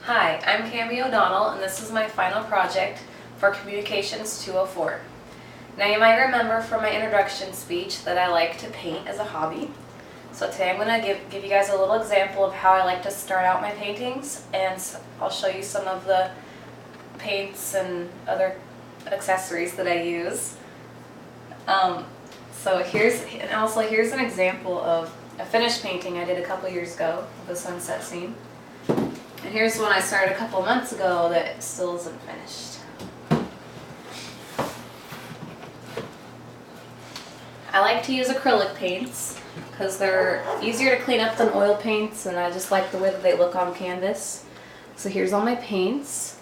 Hi, I'm Cami O'Donnell, and this is my final project for Communications 204. Now you might remember from my introduction speech that I like to paint as a hobby. So today I'm going to give you guys a little example of how I like to start out my paintings, and I'll show you some of the paints and other accessories that I use. Here's an example of a finished painting I did a couple years ago of the sunset scene. And here's one I started a couple months ago that still isn't finished. I like to use acrylic paints because they're easier to clean up than oil paints, and I just like the way that they look on canvas. So here's all my paints,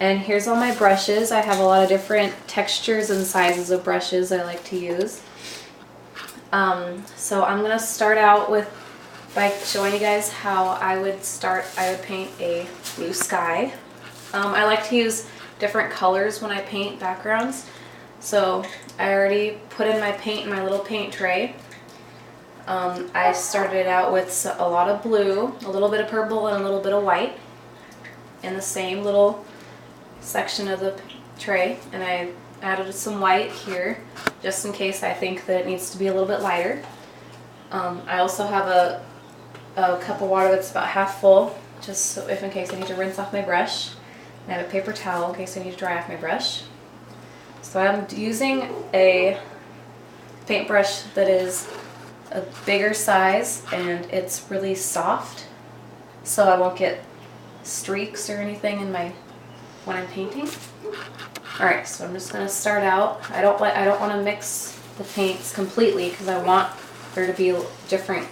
and here's all my brushes. I have a lot of different textures and sizes of brushes I like to use. So I'm going to start out by showing you guys how I would paint a blue sky. I like to use different colors when I paint backgrounds. So I already put in my paint in my little paint tray. I started out with a lot of blue, a little bit of purple, and a little bit of white in the same little section of the tray, and I added some white here just in case I think that it needs to be a little bit lighter. I also have a cup of water that's about half full, just so in case I need to rinse off my brush. And I have a paper towel in case I need to dry off my brush. So I'm using a paintbrush that is a bigger size, and it's really soft, so I won't get streaks or anything when I'm painting. Alright, so I'm just going to start out. I don't want to mix the paints completely because I want there to be different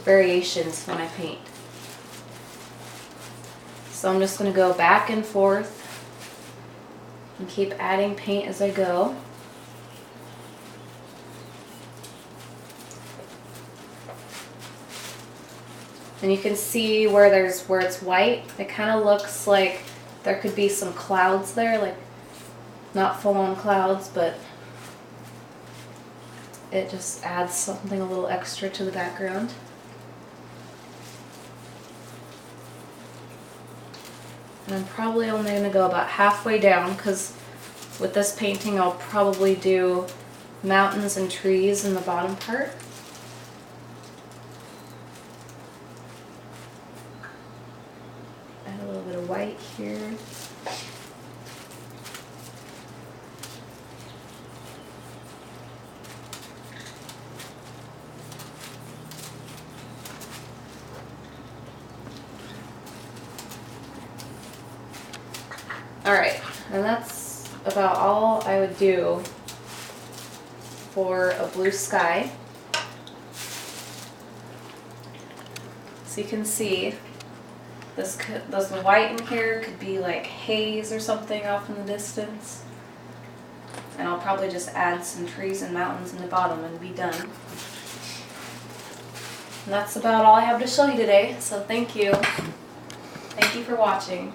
variations when I paint. So I'm just going to go back and forth and keep adding paint as I go. And you can see where it's white, it kind of looks like there could be some clouds there, like not full-on clouds, but it just adds something a little extra to the background. And I'm probably only going to go about halfway down because with this painting I'll probably do mountains and trees in the bottom part. Add a little bit of white here. Alright, and that's about all I would do for a blue sky. So you can see this white in here could be like haze or something off in the distance. And I'll probably just add some trees and mountains in the bottom and be done. And that's about all I have to show you today, so thank you. Thank you for watching.